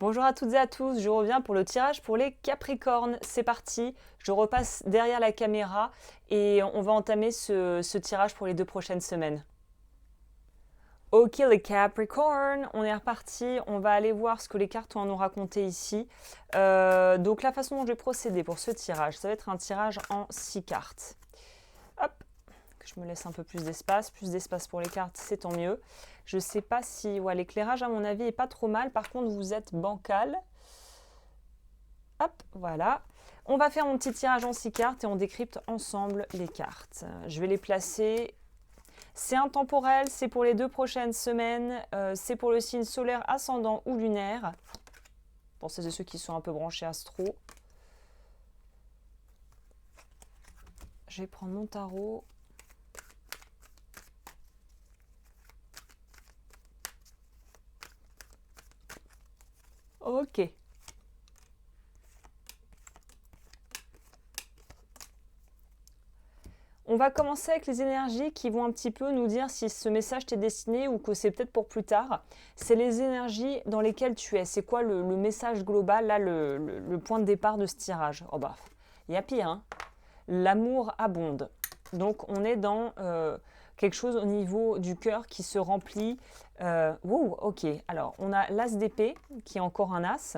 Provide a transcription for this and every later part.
Bonjour à toutes et à tous, je reviens pour le tirage pour les Capricornes. C'est parti, je repasse derrière la caméra et on va entamer ce tirage pour les 2 prochaines semaines. Ok les Capricornes, on est reparti, on va aller voir ce que les cartes ont à nous raconter ici. Donc la façon dont je vais procéder pour ce tirage, ça va être un tirage en 6 cartes. Hop, que je me laisse un peu plus d'espace pour les cartes, c'est tant mieux. Je sais pas si l'éclairage à mon avis est pas trop mal, par contre vous êtes bancal. Hop, voilà. On va faire mon petit tirage en 6 cartes et on décrypte ensemble les cartes. Je vais les placer. C'est intemporel, c'est pour les 2 prochaines semaines, c'est pour le signe solaire, ascendant ou lunaire. Pour ceux et ceux qui sont un peu branchés astro. Je vais prendre mon tarot. Ok. On va commencer avec les énergies qui vont un petit peu nous dire si ce message t'est destiné ou que c'est peut-être pour plus tard. C'est les énergies dans lesquelles tu es. C'est quoi le message global, là, le point de départ de ce tirage? Oh bah, il y a pire, hein. L'amour abonde. Donc on est dans quelque chose au niveau du cœur qui se remplit. Wow, ok. Alors on a l'as d'épée qui est encore un as.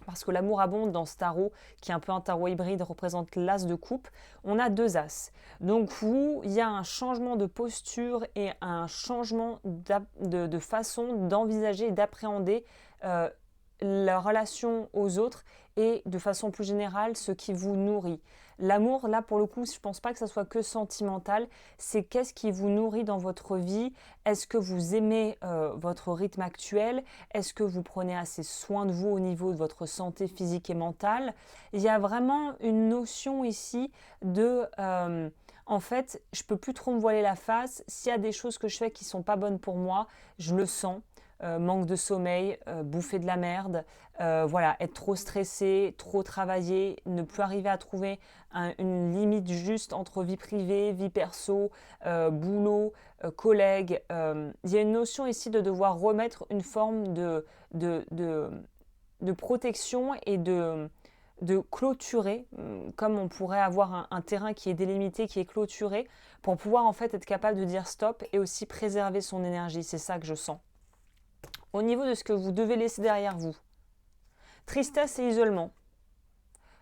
Parce que l'amour abonde dans ce tarot, qui est un peu un tarot hybride, représente l'as de coupe. On a 2 as. Donc où il y a un changement de posture et un changement de façon d'envisager et d'appréhender la relation aux autres et de façon plus générale ce qui vous nourrit. L'amour, là pour le coup, je ne pense pas que ça soit que sentimental, c'est qu'est-ce qui vous nourrit dans votre vie. Est-ce que vous aimez votre rythme actuel? Est-ce que vous prenez assez soin de vous au niveau de votre santé physique et mentale? Il y a vraiment une notion ici de en fait, je peux plus trop me voiler la face. S'il y a des choses que je fais qui sont pas bonnes pour moi, je le sens. Manque de sommeil, bouffer de la merde, voilà, être trop stressé, trop travaillé, ne plus arriver à trouver une limite juste entre vie privée, vie perso, boulot, collègues. Il y a une notion ici de devoir remettre une forme de, de, de protection et de clôturer, comme on pourrait avoir un terrain qui est délimité, qui est clôturé, pour pouvoir en fait être capable de dire stop et aussi préserver son énergie. C'est ça que je sens. Au niveau de ce que vous devez laisser derrière vous, tristesse et isolement.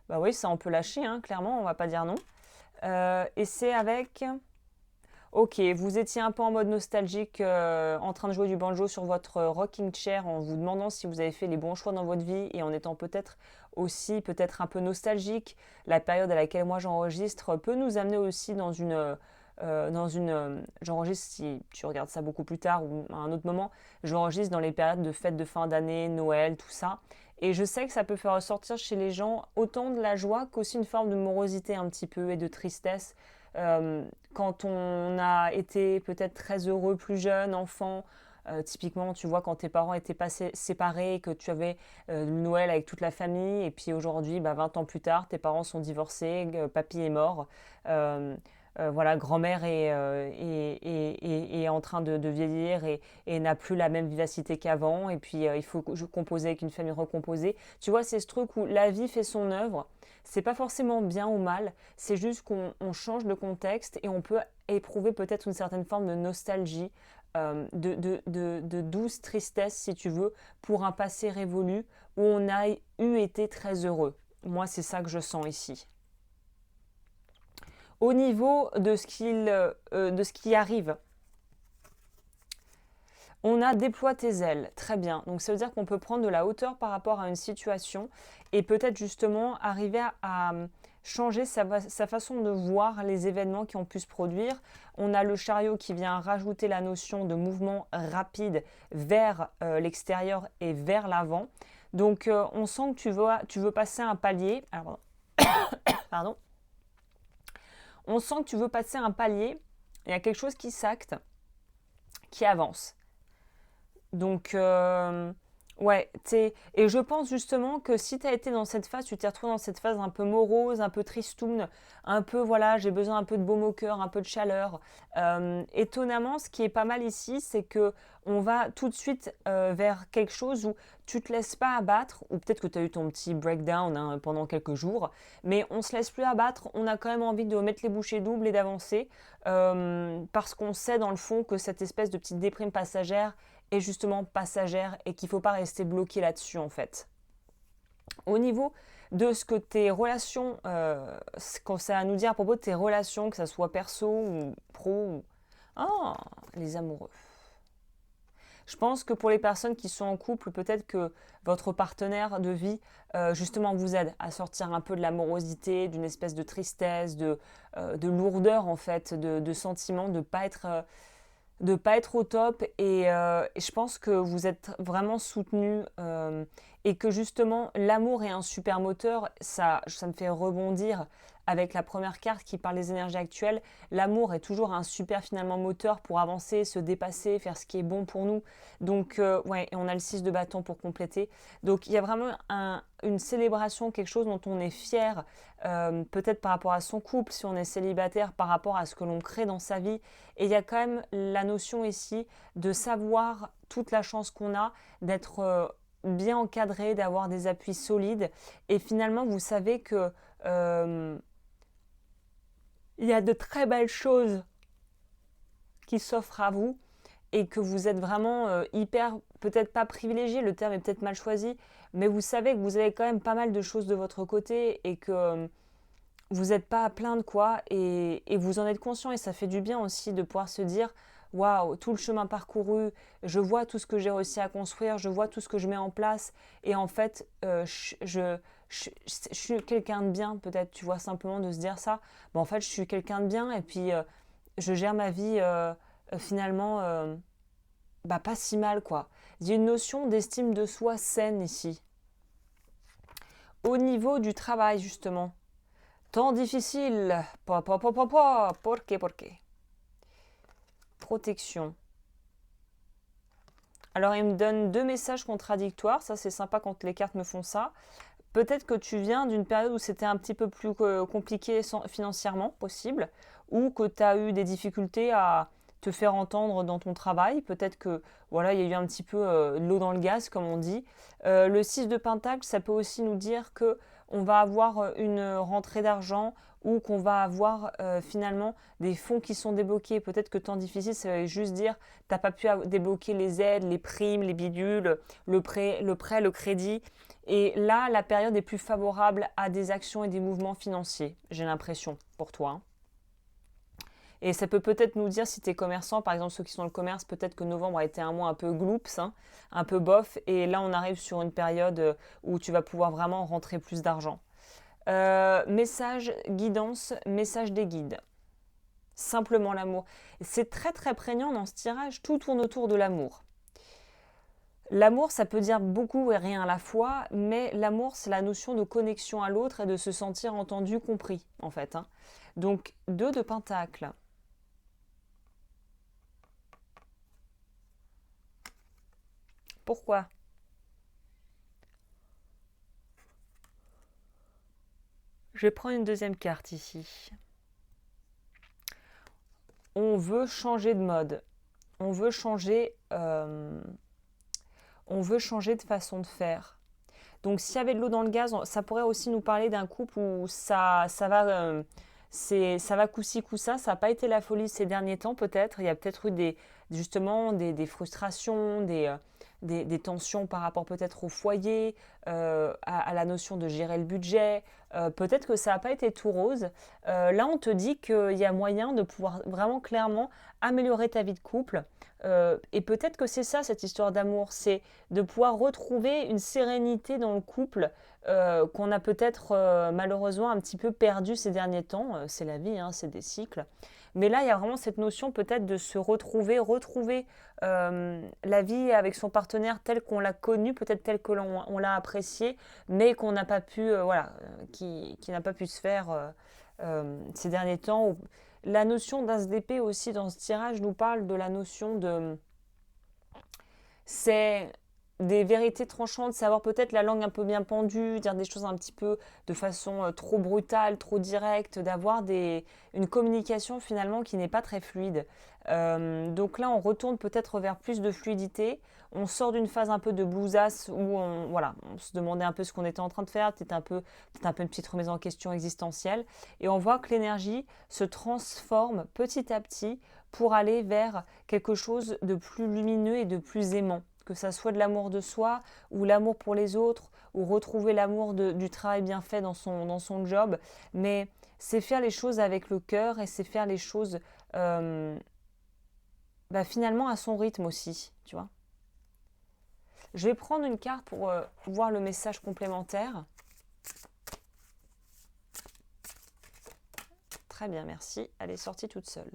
Bah oui, ça on peut lâcher, hein, clairement, on va pas dire non. Et c'est avec... Ok, vous étiez un peu en mode nostalgique, en train de jouer du banjo sur votre rocking chair en vous demandant si vous avez fait les bons choix dans votre vie et en étant peut-être aussi peut-être un peu nostalgique. La période à laquelle moi j'enregistre peut nous amener aussi j'enregistre si tu regardes ça beaucoup plus tard ou à un autre moment, j'enregistre dans les périodes de fêtes de fin d'année, Noël, tout ça. Et je sais que ça peut faire ressortir chez les gens autant de la joie qu'aussi une forme de morosité un petit peu et de tristesse. Quand on a été peut-être très heureux plus jeune, enfant, typiquement, tu vois, quand tes parents étaient passés, séparés, que tu avais le Noël avec toute la famille, et puis aujourd'hui, 20 ans plus tard, tes parents sont divorcés, papy est mort. Euh, voilà, grand-mère est en train de vieillir et n'a plus la même vivacité qu'avant. Et puis, il faut composer avec une famille recomposée. Tu vois, c'est ce truc où la vie fait son œuvre. C'est pas forcément bien ou mal. C'est juste qu'on change de contexte et on peut éprouver peut-être une certaine forme de nostalgie, de douce tristesse, si tu veux, pour un passé révolu où on a été très heureux. Moi, c'est ça que je sens ici. Au niveau de de ce qui arrive, on a déploie tes ailes, très bien. Donc ça veut dire qu'on peut prendre de la hauteur par rapport à une situation et peut-être justement arriver à changer sa façon de voir les événements qui ont pu se produire. On a le chariot qui vient rajouter la notion de mouvement rapide vers l'extérieur et vers l'avant. Donc on sent que tu veux passer un palier. Alors, pardon. On sent que tu veux passer un palier. Il y a quelque chose qui s'acte, qui avance. Donc, Ouais, et je pense justement que si tu as été dans cette phase, tu t'es retrouvé dans cette phase un peu morose, un peu tristoune, un peu, voilà, j'ai besoin un peu de baume au cœur, un peu de chaleur. Étonnamment, ce qui est pas mal ici, c'est que on va tout de suite vers quelque chose où tu te laisses pas abattre, ou peut-être que tu as eu ton petit breakdown hein, pendant quelques jours, mais on se laisse plus abattre, on a quand même envie de mettre les bouchées doubles et d'avancer, parce qu'on sait dans le fond que cette espèce de petite déprime passagère est justement passagère et qu'il ne faut pas rester bloqué là-dessus en fait. Au niveau de ce que tes relations, quand ça à nous dire à propos de tes relations, que ça soit perso ou pro, ah, les amoureux. Je pense que pour les personnes qui sont en couple, peut-être que votre partenaire de vie, justement, vous aide à sortir un peu de l'amorosité, d'une espèce de tristesse, de lourdeur en fait, de sentiment de pas être au top et je pense que vous êtes vraiment soutenu et que justement l'amour est un super moteur, ça me fait rebondir avec la première carte qui parle des énergies actuelles. L'amour est toujours un super finalement moteur pour avancer, se dépasser, faire ce qui est bon pour nous. Donc ouais, et on a le 6 de bâton pour compléter. Donc il y a vraiment une célébration, quelque chose dont on est fier, peut-être par rapport à son couple, si on est célibataire, par rapport à ce que l'on crée dans sa vie. Et il y a quand même la notion ici de savoir toute la chance qu'on a d'être bien encadré, d'avoir des appuis solides. Et finalement, vous savez que euh, il y a de très belles choses qui s'offrent à vous et que vous êtes vraiment hyper, peut-être pas privilégié, le terme est peut-être mal choisi, mais vous savez que vous avez quand même pas mal de choses de votre côté et que vous n'êtes pas à plaindre quoi et vous en êtes conscient et ça fait du bien aussi de pouvoir se dire waouh, tout le chemin parcouru, je vois tout ce que j'ai réussi à construire, je vois tout ce que je mets en place et en fait je suis quelqu'un de bien peut-être tu vois simplement de se dire ça bon, en fait je suis quelqu'un de bien et puis je gère ma vie finalement bah, pas si mal quoi. Il y a une notion d'estime de soi saine ici. Au niveau du travail justement, temps difficile. ¿Por qué? ¿Por qué? Protection. Alors, il me donne deux messages contradictoires. Ça, c'est sympa quand les cartes me font ça. Peut-être que tu viens d'une période où c'était un petit peu plus compliqué financièrement, possible, ou que tu as eu des difficultés à te faire entendre dans ton travail. Peut-être que voilà, il y a eu un petit peu de l'eau dans le gaz, comme on dit. Le 6 de Pentacle, ça peut aussi nous dire que on va avoir une rentrée d'argent ou qu'on va avoir finalement des fonds qui sont débloqués. Peut-être que temps difficile, ça veut juste dire tu n'as pas pu débloquer les aides, les primes, les bidules, le crédit. Et là, la période est plus favorable à des actions et des mouvements financiers, j'ai l'impression, pour toi. Hein. Et ça peut peut-être nous dire, si tu es commerçant, par exemple ceux qui sont dans le commerce, peut-être que novembre a été un mois un peu gloops, hein, un peu bof, et là on arrive sur une période où tu vas pouvoir vraiment rentrer plus d'argent. Message guidance, message des guides. Simplement l'amour. C'est très très prégnant dans ce tirage, tout tourne autour de l'amour. L'amour, ça peut dire beaucoup et rien à la fois, mais l'amour, c'est la notion de connexion à l'autre et de se sentir entendu, compris, en fait. Hein. Donc, 2 de Pentacle. Pourquoi? Je vais prendre une deuxième carte ici. On veut changer de mode. On veut changer de façon de faire. Donc s'il y avait de l'eau dans le gaz, ça pourrait aussi nous parler d'un couple où ça va coup-ci, coup-ça. Ça n'a pas été la folie ces derniers temps peut-être. Il y a peut-être eu justement des frustrations, des tensions par rapport peut-être au foyer, à la notion de gérer le budget. Peut-être que ça n'a pas été tout rose. Là, on te dit qu'il y a moyen de pouvoir vraiment clairement améliorer ta vie de couple. Et peut-être que c'est ça, cette histoire d'amour, c'est de pouvoir retrouver une sérénité dans le couple qu'on a peut-être malheureusement un petit peu perdu ces derniers temps. C'est la vie, hein, c'est des cycles. Mais là, il y a vraiment cette notion peut-être de se retrouver la vie avec son partenaire tel qu'on l'a connu, peut-être tel que l'on l'a apprécié, mais qu'on n'a pas pu, qui n'a pas pu se faire ces derniers temps. La notion d'ASDP aussi dans ce tirage nous parle de la notion de... C'est des vérités tranchantes, savoir peut-être la langue un peu bien pendue, dire des choses un petit peu de façon trop brutale, trop directe, d'avoir une communication finalement qui n'est pas très fluide. Donc là, on retourne peut-être vers plus de fluidité. On sort d'une phase un peu de blousasse où on se demandait un peu ce qu'on était en train de faire, peut-être un peu une petite remise en question existentielle. Et on voit que l'énergie se transforme petit à petit pour aller vers quelque chose de plus lumineux et de plus aimant, que ça soit de l'amour de soi ou l'amour pour les autres ou retrouver l'amour du travail bien fait dans son job. Mais c'est faire les choses avec le cœur et c'est faire les choses euh, finalement à son rythme aussi, tu vois. Je vais prendre une carte pour voir le message complémentaire. Très bien, merci. Elle est sortie toute seule.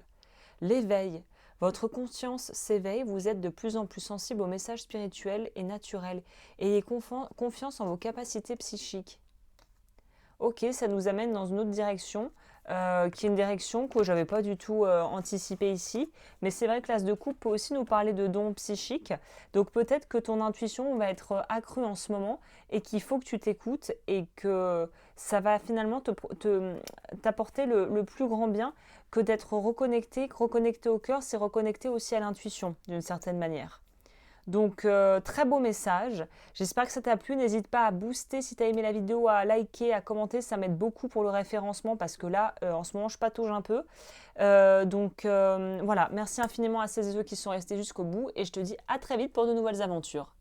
L'éveil. Votre conscience s'éveille, vous êtes de plus en plus sensible aux messages spirituels et naturels. Ayez confiance en vos capacités psychiques. Ok, ça nous amène dans une autre direction, qui est une direction que je n'avais pas du tout anticipée ici. Mais c'est vrai que l'as de coupe peut aussi nous parler de dons psychiques. Donc peut-être que ton intuition va être accrue en ce moment et qu'il faut que tu t'écoutes et que ça va finalement t'apporter le plus grand bien que d'être reconnecté. Reconnecté au cœur, c'est reconnecté aussi à l'intuition d'une certaine manière. Donc, très beau message. J'espère que ça t'a plu. N'hésite pas à booster si tu as aimé la vidéo, à liker, à commenter. Ça m'aide beaucoup pour le référencement parce que là, en ce moment, je patauge un peu. Voilà, merci infiniment à celles et ceux qui sont restés jusqu'au bout et je te dis à très vite pour de nouvelles aventures.